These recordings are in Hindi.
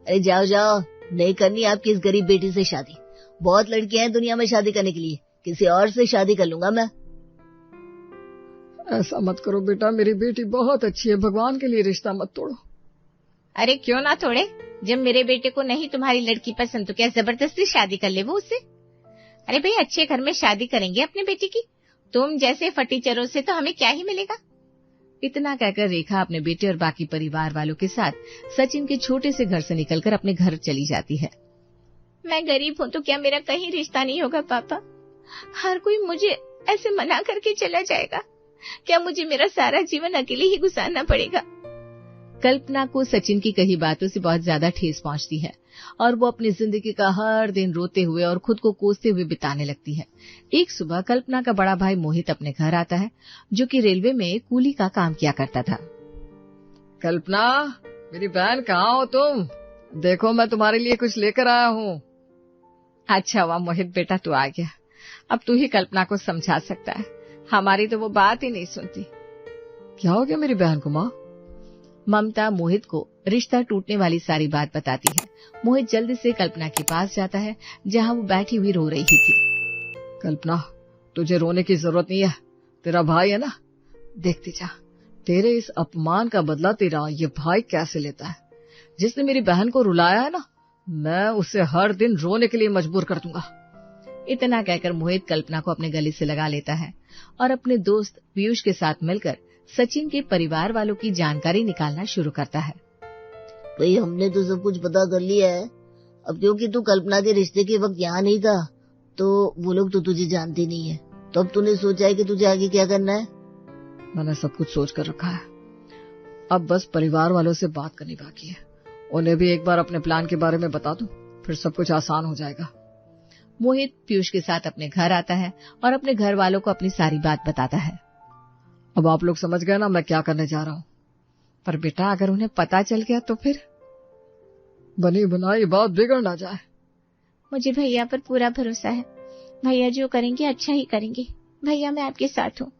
अरे जाओ जाओ, नहीं करनी आपकी इस गरीब बेटी से शादी। बहुत लड़कियां हैं दुनिया में शादी करने के लिए, किसी और से शादी कर लूंगा मैं। ऐसा मत करो बेटा, मेरी बेटी बहुत अच्छी है, भगवान के लिए रिश्ता मत तोड़ो। अरे क्यों ना तोड़े, जब मेरे बेटे को नहीं तुम्हारी लड़की पसंद तो क्या जबरदस्ती शादी कर ले वो उससे? अरे भाई अच्छे घर में शादी करेंगे अपने बेटी की, तुम जैसे फटीचरों से तो हमें क्या ही मिलेगा। इतना कहकर रेखा अपने बेटे और बाकी परिवार वालों के साथ सचिन के छोटे से घर से निकलकर अपने घर चली जाती है। मैं गरीब हूँ तो क्या मेरा कहीं रिश्ता नहीं होगा पापा? हर कोई मुझे ऐसे मना करके चला जाएगा, क्या मुझे मेरा सारा जीवन अकेले ही गुजारना पड़ेगा? कल्पना को सचिन की कही बातों से बहुत ज्यादा ठेस पहुंचती है और वो अपनी जिंदगी का हर दिन रोते हुए और खुद को कोसते हुए बिताने लगती है। एक सुबह कल्पना का बड़ा भाई मोहित अपने घर आता है, जो कि रेलवे में कूली का काम किया करता था। कल्पना, मेरी बहन कहाँ हो तुम? देखो मैं तुम्हारे लिए कुछ लेकर आया हूँ। अच्छा हुआ मोहित बेटा तू आ गया, अब तू ही कल्पना को समझा सकता है, हमारी तो वो बात ही नहीं सुनती। क्या हो गया मेरी बहन को माँ? ममता मोहित को रिश्ता टूटने वाली सारी बात बताती है। मोहित जल्दी से कल्पना के पास जाता है, जहाँ वो बैठी हुई रो रही थी। कल्पना, तुझे रोने की जरूरत नहीं है, तेरा भाई है ना, देखती जा तेरे इस अपमान का बदला तेरा ये भाई कैसे लेता है। जिसने मेरी बहन को रुलाया है ना, मैं उसे हर दिन रोने के लिए मजबूर कर दूंगा। इतना कहकर मोहित कल्पना को अपने गले से लगा लेता है और अपने दोस्त पीयूष के साथ मिलकर सचिन के परिवार वालों की जानकारी निकालना शुरू करता है। भाई हमने तो सब कुछ पता कर लिया है, अब क्योंकि तू कल्पना के रिश्ते के वक्त यहाँ नहीं था तो वो लोग तो तुझे जानते नहीं है, तो अब तूने सोचा है कि तुझे आगे क्या करना है? मैंने सब कुछ सोच कर रखा है, अब बस परिवार वालों से बात करनी बाकी है। उन्हें भी एक बार अपने प्लान के बारे में बता दूं, फिर सब कुछ आसान हो जाएगा। मोहित पीयूष के साथ अपने घर आता है और अपने घर वालों को अपनी सारी बात बताता है। अब आप लोग समझ गए ना मैं क्या करने जा रहा हूँ। पर बेटा अगर उन्हें पता चल गया तो फिर? बनी बनाई बात बिगड़ ना जाए। मुझे भैया पर पूरा भरोसा है, भैया जो करेंगे अच्छा ही करेंगे। भैया मैं आपके साथ हूँ।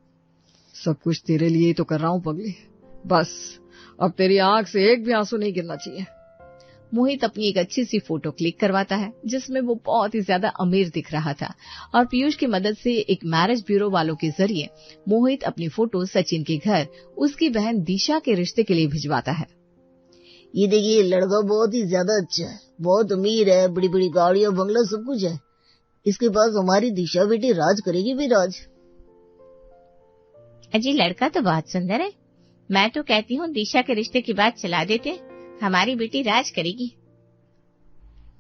सब कुछ तेरे लिए ही तो कर रहा हूँ पगली, बस अब तेरी आंख से एक भी आंसू नहीं गिरना चाहिए। मोहित अपनी एक अच्छी सी फोटो क्लिक करवाता है, जिसमें वो बहुत ही ज्यादा अमीर दिख रहा था, और पीयूष की मदद से एक मैरिज ब्यूरो वालों के जरिए मोहित अपनी फोटो सचिन के घर उसकी बहन दिशा के रिश्ते के लिए भिजवाता है। ये देखिए लड़का बहुत ही ज्यादा अच्छा है, बहुत अमीर है, बड़ी बड़ी गाड़ियां बंगला सब कुछ है, इसके पास हमारी दिशा बेटी राज करेगी भी राज। अजी लड़का तो बहुत सुंदर है, मैं तो कहती हूँ दिशा के रिश्ते की बात चला देते, हमारी बेटी राज करेगी।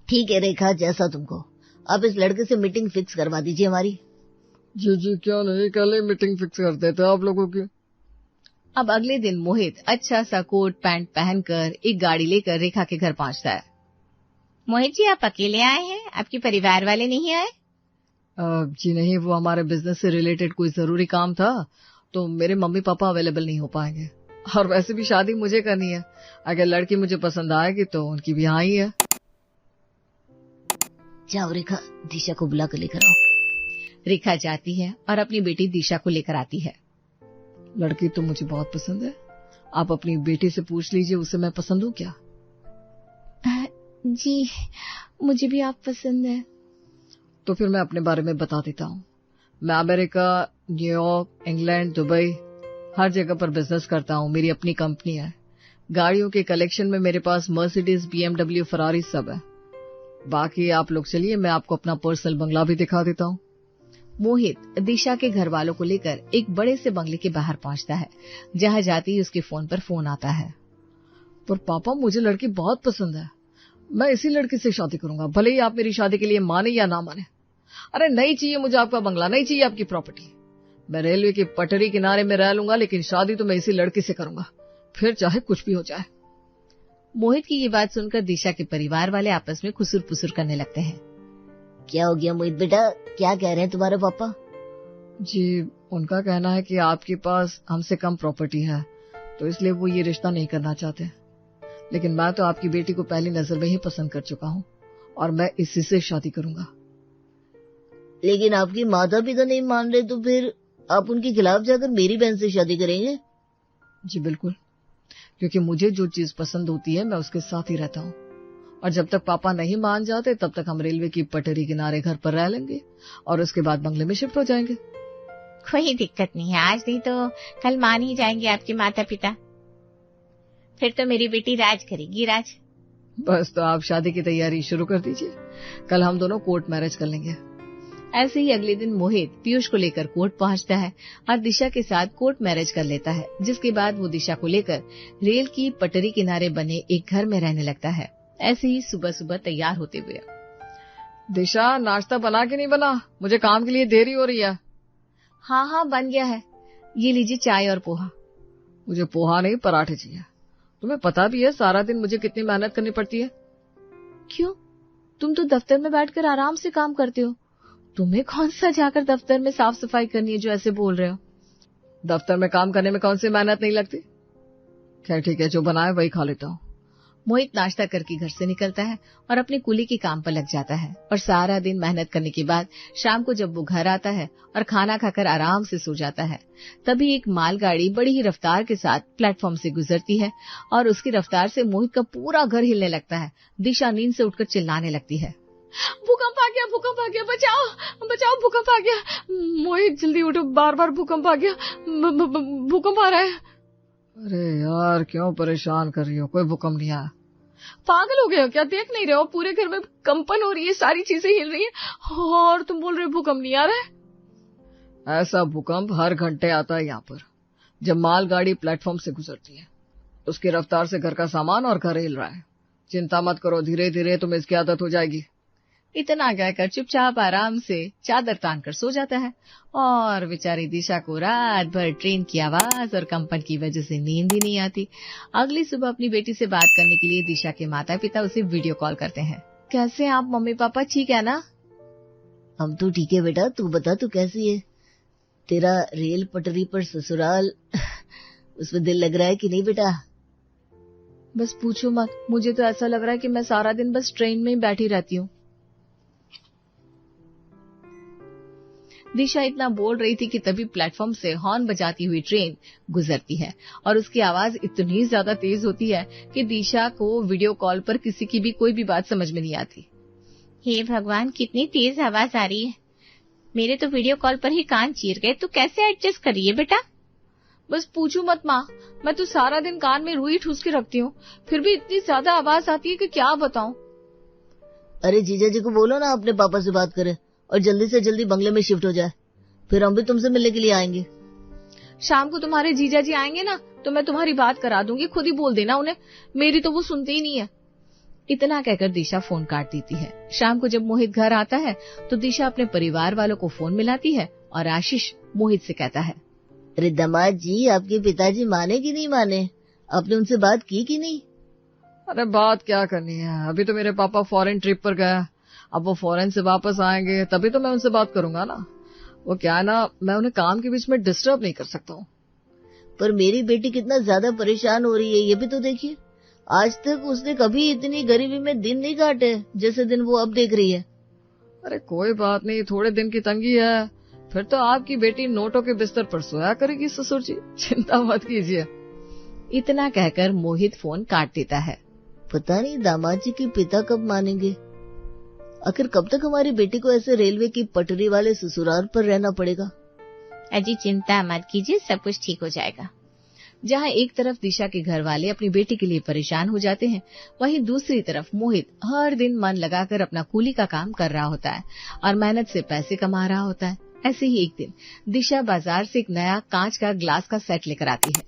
ठीक है रेखा, जैसा तुमको, आप इस लड़के से मीटिंग फिक्स करवा दीजिए हमारी। जी जी क्यों नहीं, कल ही मीटिंग फिक्स कर देते आप लोगों की। अब अगले दिन मोहित अच्छा सा कोट पैंट पहनकर एक गाड़ी लेकर रेखा के घर पहुंचता है। मोहित जी आप अकेले आए हैं, आपके परिवार वाले नहीं आए? जी नहीं, वो हमारे बिजनेस से रिलेटेड कोई जरूरी काम था तो मेरे मम्मी पापा अवेलेबल नहीं हो पाएंगे, और वैसे भी शादी मुझे करनी है, अगर लड़की मुझे पसंद आएगी तो उनकी भी हाँ ही है। जाओ रेखा, दिशा को बुला कर लेकर आओ। रेखा जाती है और अपनी बेटी दिशा को लेकर आती है। लड़की तो मुझे बहुत पसंद है, आप अपनी बेटी से पूछ लीजिए उसे मैं पसंद हूँ क्या। जी मुझे भी आप पसंद है। तो फिर मैं अपने बारे में बता देता हूँ। मैं अमेरिका, न्यूयॉर्क, इंग्लैंड, दुबई हर जगह पर बिजनेस करता हूँ। मेरी अपनी कंपनी है, गाड़ियों के कलेक्शन में मेरे पास मर्सिडीज, BMW, फरारी सब है। बाकी आप लोग चलिए, मैं आपको अपना पर्सनल बंगला भी दिखा देता हूँ। मोहित दिशा के घर वालों को लेकर एक बड़े से बंगले के बाहर पहुंचता है, जहां जाते ही उसके फोन पर फोन आता है। पर पापा मुझे लड़की बहुत पसंद है, मैं इसी लड़की से शादी करूंगा, भले ही आप मेरी शादी के लिए माने या ना माने। अरे नहीं चाहिए मुझे आपका बंगला, नहीं चाहिए आपकी प्रॉपर्टी, मैं रेलवे की पटरी किनारे में रह लूंगा, लेकिन शादी तो मैं इसी लड़की से करूंगा, फिर चाहे कुछ भी हो जाए। मोहित की ये बात सुनकर दिशा के परिवार वाले आपस में खुसुर पुसुर करने लगते हैं। क्या हो गया मोहित बेटा, क्या कह रहे हैं तुम्हारे पापा? जी उनका कहना है कि आपके पास हमसे कम प्रॉपर्टी है, तो इसलिए वो ये रिश्ता नहीं करना चाहते, लेकिन मैं तो आपकी बेटी को पहली नजर में ही पसंद कर चुका हूँ और मैं इसी से शादी करूंगा। लेकिन आपकी माता पिता नहीं मान रहे, तो फिर आप उनके खिलाफ जाकर मेरी बहन से शादी करेंगे? जी बिल्कुल, क्योंकि मुझे जो चीज पसंद होती है मैं उसके साथ ही रहता हूँ, और जब तक पापा नहीं मान जाते तब तक हम रेलवे की पटरी किनारे घर पर रह लेंगे और उसके बाद बंगले में शिफ्ट हो जाएंगे। कोई दिक्कत नहीं है, आज नहीं तो कल मान ही जाएंगे आपके माता पिता। फिर तो मेरी बेटी राज करेगी, राज। बस तो आप शादी की तैयारी शुरू कर दीजिए, कल हम दोनों कोर्ट मैरिज कर लेंगे। ऐसे ही अगले दिन मोहित पीयूष को लेकर कोर्ट पहुंचता है और दिशा के साथ कोर्ट मैरिज कर लेता है, जिसके बाद वो दिशा को लेकर रेल की पटरी किनारे बने एक घर में रहने लगता है। ऐसे ही सुबह सुबह तैयार होते हुए, दिशा नाश्ता बना के नहीं बना, मुझे काम के लिए देरी हो रही है। हाँ हाँ बन गया है, ये लीजिए चाय और पोहा। मुझे पोहा नहीं पराठे चाहिए। तुम्हें पता भी है सारा दिन मुझे कितनी मेहनत करनी पड़ती है। क्यों, तुम तो दफ्तर में बैठकर आराम से काम करते हो, तुम्हें कौन सा जाकर दफ्तर में साफ सफाई करनी है जो ऐसे बोल रहे हो। दफ्तर में काम करने में कौन सी मेहनत नहीं लगती। खैर ठीक है, जो बनाए वही खा लेता हूँ। मोहित नाश्ता करके घर से निकलता है और अपने कुली के काम पर लग जाता है और सारा दिन मेहनत करने के बाद शाम को जब वो घर आता है और खाना खाकर आराम से सो जाता है, तभी एक मालगाड़ी बड़ी ही रफ्तार के साथ प्लेटफॉर्म से गुजरती है और उसकी रफ्तार से मोहित का पूरा घर हिलने लगता है। दिशा नींद से उठकर चिल्लाने लगती है, भूकंप आ गया, भूकंप आ गया, बचाओ बचाओ, भूकंप आ गया। मोहित जल्दी उठो, बार बार भूकंप आ गया, भूकंप आ रहा है। अरे यार क्यों परेशान कर रही हो, कोई भूकंप नहीं आया। पागल हो गए हो क्या, देख नहीं रहे हो पूरे घर में कंपन हो रही है, सारी चीजें हिल रही है और तुम बोल रहे हो भूकंप नहीं आ रहा है। ऐसा भूकंप हर घंटे आता है यहाँ पर, जब मालगाड़ी प्लेटफॉर्म से गुजरती है। उसकी रफ्तार से घर का सामान और घर हिल रहा है। चिंता मत करो, धीरे धीरे तुम्हें इसकी आदत हो जाएगी। इतना कहकर चुपचाप आराम से चादर तान कर सो जाता है और बेचारी दिशा को रात भर ट्रेन की आवाज और कंपन की वजह से नींद ही नहीं आती। अगली सुबह अपनी बेटी से बात करने के लिए दिशा के माता पिता उसे वीडियो कॉल करते हैं। कैसे हैं आप मम्मी पापा, ठीक है ना? हम तो ठीक है बेटा, तू बता तू कैसी है? तेरा रेल पटरी पर ससुराल उसमें दिल लग रहा है कि नहीं बेटा? बस पूछो मत, मुझे तो ऐसा लग रहा है कि मैं सारा दिन बस ट्रेन में ही बैठी रहती हूँ। दिशा इतना बोल रही थी कि तभी प्लेटफॉर्म से हॉर्न बजाती हुई ट्रेन गुजरती है और उसकी आवाज इतनी ज्यादा तेज होती है कि दिशा को वीडियो कॉल पर किसी की भी कोई भी बात समझ में नहीं आती। हे भगवान, कितनी तेज आवाज आ रही है, मेरे तो वीडियो कॉल पर ही कान चीर गए। तू कैसे एडजस्ट कर रही है बेटा? बस पूछो मत माँ, मैं तो सारा दिन कान में रुई ठूस के रखती हूँ, फिर भी इतनी ज्यादा आवाज आती है कि क्या बताऊं। अरे जीजा जी को बोलो ना अपने पापा से बात करे और जल्दी से जल्दी बंगले में शिफ्ट हो जाए, फिर हम भी तुमसे मिलने के लिए आएंगे। शाम को तुम्हारे जीजा जी आएंगे ना तो मैं तुम्हारी बात करा दूंगी, खुद ही बोल देना उन्हें, मेरी तो वो सुनते ही नहीं है। इतना कहकर दिशा फोन काट देती है। शाम को जब मोहित घर आता है तो दिशा अपने परिवार वालों को फोन मिलाती है और आशीष मोहित से कहता है, अरे दामाद जी, आपके पिताजी माने कि नहीं माने? आपने उनसे बात की कि नहीं? अरे बात क्या करनी है, अभी तो मेरे पापा फॉरेन ट्रिप पर गया, अब वो फॉरेन से वापस आएंगे तभी तो मैं उनसे बात करूंगा ना। वो क्या है ना, मैं उन्हें काम के बीच में डिस्टर्ब नहीं कर सकता हूँ। पर मेरी बेटी कितना ज्यादा परेशान हो रही है, ये भी तो देखिए। आज तक उसने कभी इतनी गरीबी में दिन नहीं काटे जैसे दिन वो अब देख रही है। अरे कोई बात नहीं, थोड़े दिन की तंगी है, फिर तो आपकी बेटी नोटों के बिस्तर पर सोया करेगी ससुर जी, चिंता मत कीजिए। इतना कहकर मोहित फोन काट देता है। पता नहीं दामाद जी के पिता कब मानेंगे। आखिर कब तक हमारी बेटी को ऐसे रेलवे की पटरी वाले ससुराल पर रहना पड़ेगा? अजी चिंता मत कीजिए, सब कुछ ठीक हो जाएगा। जहाँ एक तरफ दिशा के घर वाले अपनी बेटी के लिए परेशान हो जाते हैं, वहीं दूसरी तरफ मोहित हर दिन मन लगाकर अपना कूली का काम कर रहा होता है और मेहनत से पैसे कमा रहा होता है। ऐसे ही एक दिन दिशा बाजार से एक नया कांच का ग्लास का सेट लेकर आती है।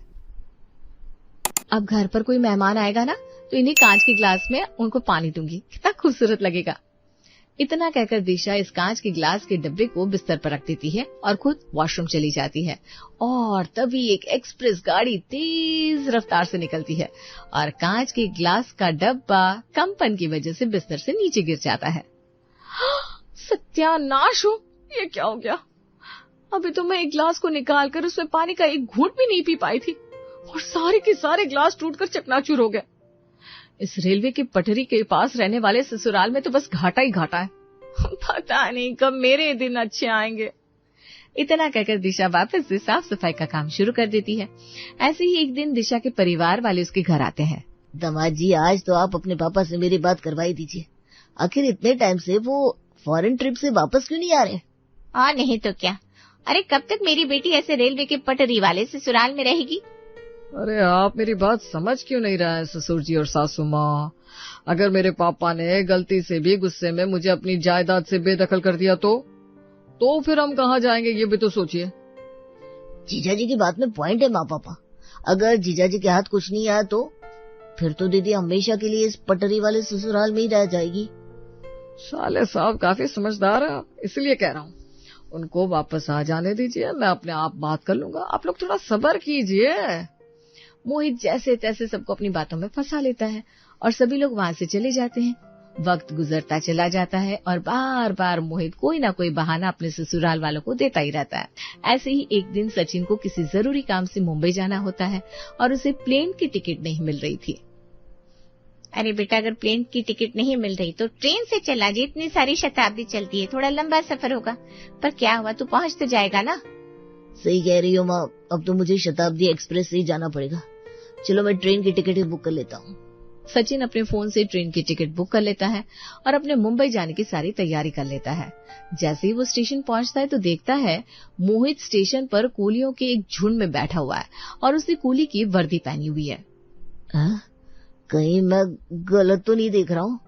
अब घर पर कोई मेहमान आएगा ना तो इन्हीं कांच के ग्लास में उनको पानी दूंगी, कितना खूबसूरत लगेगा। इतना कहकर दिशा इस कांच के ग्लास के डब्बे को बिस्तर पर रख देती है और खुद वॉशरूम चली जाती है और तभी एक एक्सप्रेस गाड़ी तेज रफ्तार से निकलती है और कांच के ग्लास का डब्बा कंपन की वजह से बिस्तर से नीचे गिर जाता है। सत्यानाश हो, ये क्या हो गया? अभी तो मैं एक ग्लास को निकालकर उसमें पानी का एक घूंट भी नहीं पी पाई थी और सारे के सारे ग्लास टूटकर चकनाचूर हो गए। इस रेलवे की पटरी के पास रहने वाले ससुराल में तो बस घाटा ही घाटा है। पता नहीं कब मेरे दिन अच्छे आएंगे। इतना कहकर दिशा वापस से साफ सफाई का काम शुरू कर देती है। ऐसे ही एक दिन दिशा के परिवार वाले उसके घर आते हैं। दामाद जी, आज तो आप अपने पापा से मेरी बात करवाई दीजिए। आखिर इतने टाइम से वो फॉरेन ट्रिप से वापस क्यों नहीं आ रहे? और नहीं तो क्या। अरे कब तक मेरी बेटी ऐसे रेलवे के पटरी वाले ससुराल में रहेगी? अरे आप मेरी बात समझ क्यों नहीं रहे हैं ससुर जी और सासू माँ? अगर मेरे पापा ने गलती से भी गुस्से में मुझे अपनी जायदाद से बेदखल कर दिया तो फिर हम कहाँ जाएंगे, ये भी तो सोचिए। जीजा जी की बात में पॉइंट है माँ पापा। अगर जीजा जी के हाथ कुछ नहीं आया तो फिर तो दीदी हमेशा के लिए इस पटरी वाले ससुराल में ही रह जाएगी। साले साहब काफी समझदार है, इसलिए कह रहा हूँ उनको वापस आ जाने दीजिए, मैं अपने आप बात कर लूंगा, आप लोग थोड़ा सब्र कीजिए। मोहित जैसे तैसे सबको अपनी बातों में फंसा लेता है और सभी लोग वहां से चले जाते हैं। वक्त गुजरता चला जाता है और बार बार मोहित कोई ना कोई बहाना अपने ससुराल वालों को देता ही रहता है। ऐसे ही एक दिन सचिन को किसी जरूरी काम से मुंबई जाना होता है और उसे प्लेन की टिकट नहीं मिल रही थी। अरे बेटा, अगर प्लेन की टिकट नहीं मिल रही तो ट्रेन से चला जी, इतनी सारी शताब्दी चलती है, थोड़ा लंबा सफर होगा। पर क्या हुआ, तू पहुंच तो जाएगा ना? सही कह रही हो माँ, अब तो मुझे शताब्दी एक्सप्रेस से ही जाना पड़ेगा। चलो मैं ट्रेन की टिकट ही बुक कर लेता हूँ। सचिन अपने फोन से ट्रेन की टिकट बुक कर लेता है और अपने मुंबई जाने की सारी तैयारी कर लेता है। जैसे ही वो स्टेशन पहुंचता है तो देखता है मोहित स्टेशन पर कूलियों के एक झुंड में बैठा हुआ है और उसने कूली की वर्दी पहनी हुई है। कहीं मैं गलत तो नहीं देख रहा हूँ?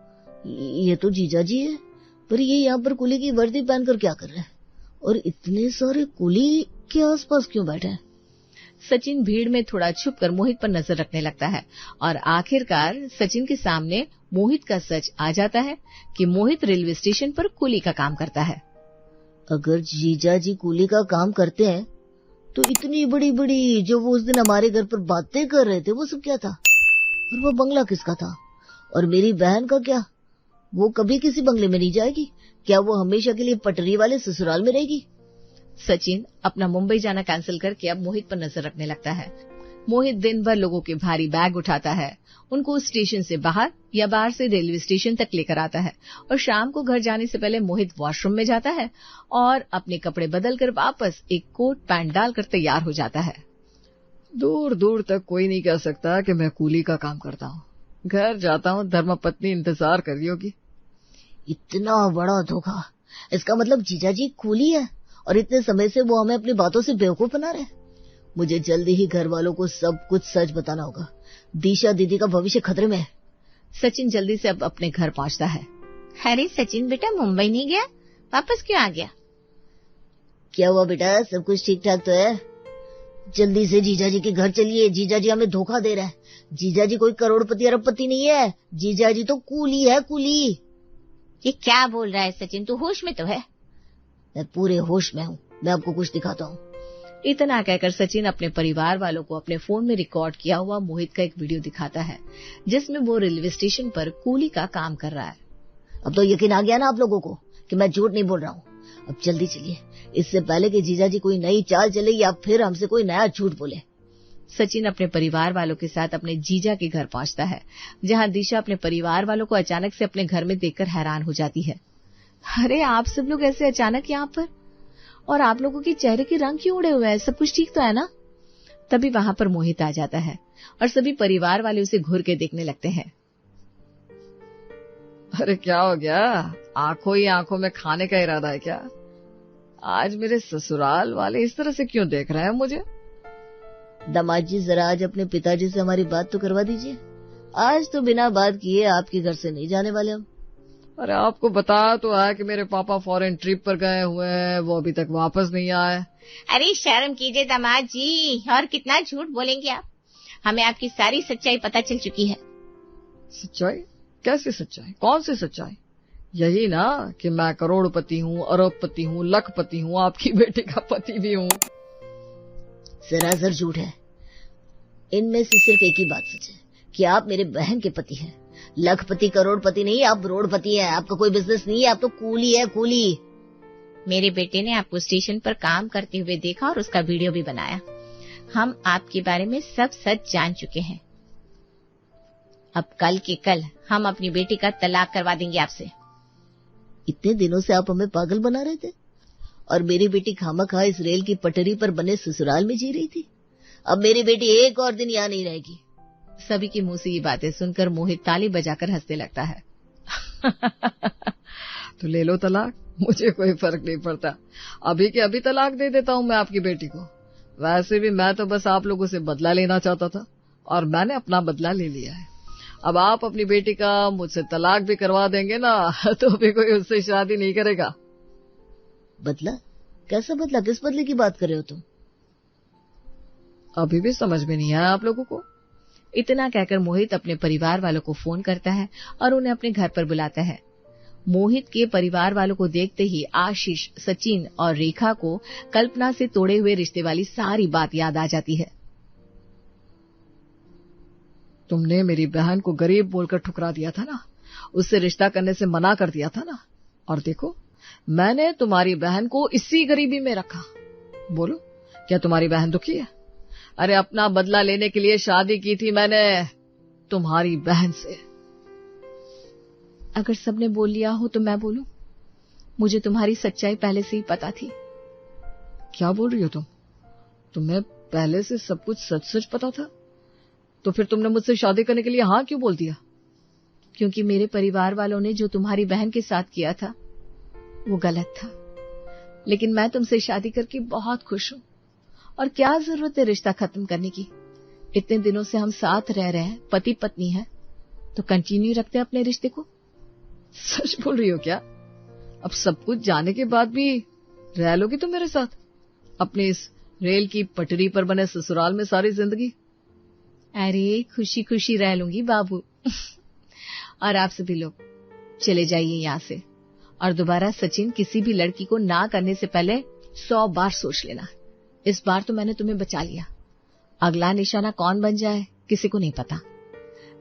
ये तो जीजा जी है, पर ये यहाँ पर कुली की वर्दी पहनकर क्या कर रहे हैं? और इतने सारे कुली के आसपास क्यों बैठे हैं? सचिन भीड़ में थोड़ा छुपकर मोहित पर नजर रखने लगता है और आखिरकार सचिन के सामने मोहित का सच आ जाता है कि मोहित रेलवे स्टेशन पर कुली का काम करता है। अगर जीजा जी कुली का काम करते हैं तो इतनी बड़ी बड़ी जो वो उस दिन हमारे घर पर बातें कर रहे थे वो सब क्या था? और वो बंगला किसका था? और मेरी बहन का क्या? वो कभी किसी बंगले में नहीं जाएगी क्या? वो हमेशा के लिए पटरी वाले ससुराल में रहेगी? सचिन अपना मुंबई जाना कैंसिल करके अब मोहित पर नजर रखने लगता है। मोहित दिन भर लोगों के भारी बैग उठाता है, उनको स्टेशन से बाहर या बाहर से रेलवे स्टेशन तक लेकर आता है और शाम को घर जाने से पहले मोहित वॉशरूम में जाता है और अपने कपड़े बदलकर वापस एक कोट पैंट डालकर तैयार हो जाता है। दूर दूर तक कोई नहीं कह सकता कि मैं कूली का काम करता हूँ। घर जाता हूँ, धर्मपत्नी इंतजार कर रही होगी। इतना बड़ा धोखा! इसका मतलब जीजा जी कूली है और इतने समय से वो हमें अपनी बातों से बेवकूफ बना रहे। मुझे जल्दी ही घर वालों को सब कुछ सच बताना होगा। दिशा दीदी का भविष्य खतरे में है। सचिन जल्दी से अब अपने घर पहुंचता है। अरे सचिन बेटा, मुंबई नहीं गया? वापस क्यों आ गया? क्या हुआ बेटा, सब कुछ ठीक ठाक तो है? जल्दी से जीजा जी के घर चलिए। जीजा जी हमें धोखा दे रहा है। जीजा जी कोई करोड़पति अरबपति नहीं है, जीजा जी तो कूली है, कूली। ये क्या बोल रहा है सचिन, तू होश में तो है? मैं पूरे होश में हूँ, मैं आपको कुछ दिखाता हूँ। इतना कहकर सचिन अपने परिवार वालों को अपने फोन में रिकॉर्ड किया हुआ मोहित का एक वीडियो दिखाता है जिसमें वो रेलवे स्टेशन पर कूली का काम कर रहा है। अब तो यकीन आ गया ना आप लोगों को कि मैं झूठ नहीं बोल रहा हूँ। अब जल्दी चलिए, इससे पहले कि जीजा जी कोई नई चाल चले या फिर हमसे कोई नया झूठ बोले। सचिन अपने परिवार वालों के साथ अपने जीजा के घर पहुंचता है जहां दिशा अपने परिवार वालों को अचानक से अपने घर में देखकर हैरान हो जाती है। अरे आप सब लोग ऐसे अचानक यहाँ पर, और आप लोगों के चेहरे के रंग क्यों उड़े हुए हैं? सब कुछ ठीक तो है ना? तभी वहां पर मोहित आ जाता है और सभी परिवार वाले उसे घूर के देखने लगते हैं। अरे क्या हो गया, आंखों ही आंखों में खाने का इरादा है क्या? आज मेरे ससुराल वाले इस तरह से क्यों देख रहे हैं मुझे? दामाद जी, जरा आज अपने पिताजी से हमारी बात तो करवा दीजिए। आज तो बिना बात किए आपके घर से नहीं जाने वाले हम। अरे आपको बताया तो है कि मेरे पापा फॉरेन ट्रिप पर गए हुए हैं, वो अभी तक वापस नहीं आए। अरे शर्म कीजिए दामाद जी, और कितना झूठ बोलेंगे आप? हमें आपकी सारी सच्चाई पता चल चुकी है। सच्चाई? कैसी सच्चाई? कौन सी सच्चाई? यही ना कि मैं करोड़पति हूँ, अरबपति हूँ, लखपति हूँ, आपकी बेटी का पति भी हूँ। सरासर झूठ है। इनमें से सिर्फ एक ही बात सच है कि आप मेरे बहन के पति हैं। लखपति करोड़पति नहीं, आप रोडपति हैं। आपका कोई बिजनेस नहीं है, आप तो कूली है, कूली। मेरे बेटे ने आपको स्टेशन पर काम करते हुए देखा और उसका वीडियो भी बनाया। हम आपके बारे में सब सच जान चुके हैं। अब कल के कल हम अपनी बेटी का तलाक करवा देंगे आपसे। इतने दिनों से आप हमें पागल बना रहे थे और मेरी बेटी खामखा इस रेल की पटरी पर बने ससुराल में जी रही थी। अब मेरी बेटी एक और दिन यहाँ नहीं रहेगी। सभी के मुंह से ये बातें सुनकर मोहित ताली बजाकर हंसने लगता है। तो ले लो तलाक, मुझे कोई फर्क नहीं पड़ता। अभी के अभी तलाक दे देता हूं मैं आपकी बेटी को। वैसे भी मैं तो बस आप लोगों से बदला लेना चाहता था और मैंने अपना बदला ले लिया है। अब आप अपनी बेटी का मुझसे तलाक भी करवा देंगे ना तो भी कोई उससे शादी नहीं करेगा। बदला? कैसा बदला? किस बदले की बात कर रहे हो तुम? अभी भी समझ में नहीं आया आप लोगों को? इतना कहकर मोहित अपने परिवार वालों को फोन करता है और उन्हें अपने घर पर बुलाता है। मोहित के परिवार वालों को देखते ही आशीष, सचिन और रेखा को कल्पना से तोड़े हुए रिश्ते वाली सारी बात याद आ जाती है। तुमने मेरी बहन को गरीब बोलकर ठुकरा दिया था ना, उससे रिश्ता करने से मना कर दिया था ना, और देखो मैंने तुम्हारी बहन को इसी गरीबी में रखा। बोलो, क्या तुम्हारी बहन दुखी है? अरे अपना बदला लेने के लिए शादी की थी मैंने तुम्हारी बहन से। अगर सबने बोल लिया हो तो मैं बोलूं? मुझे तुम्हारी सच्चाई पहले से ही पता थी। क्या बोल रही हो तुम? तुम्हें पहले से सब कुछ सच सच पता था? तो फिर तुमने मुझसे शादी करने के लिए हाँ क्यों बोल दिया? क्योंकि मेरे परिवार वालों ने जो तुम्हारी बहन के साथ किया था वो गलत था। लेकिन मैं तुमसे शादी करके बहुत खुश हूं। और क्या जरूरत है रिश्ता खत्म करने की? इतने दिनों से हम साथ रह रहे हैं, पति पत्नी है, तो कंटिन्यू रखते हैं अपने रिश्ते को। सच बोल रही हो क्या? अब सब कुछ जाने के बाद भी रह लोगी तुम मेरे साथ अपने इस रेल की पटरी पर बने ससुराल में सारी जिंदगी? अरे खुशी खुशी रह लूंगी बाबू। और आप सभी लोग चले जाइए यहाँ से। और दोबारा सचिन, किसी भी लड़की को ना करने से पहले 100 बार सोच लेना। इस बार तो मैंने तुम्हें बचा लिया, अगला निशाना कौन बन जाए किसी को नहीं पता।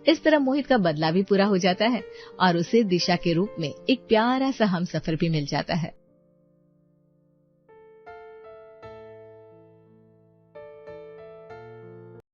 इस तरह मोहित का बदला भी पूरा हो जाता है और उसे दिशा के रूप में एक प्यारा सा हमसफर भी मिल जाता है।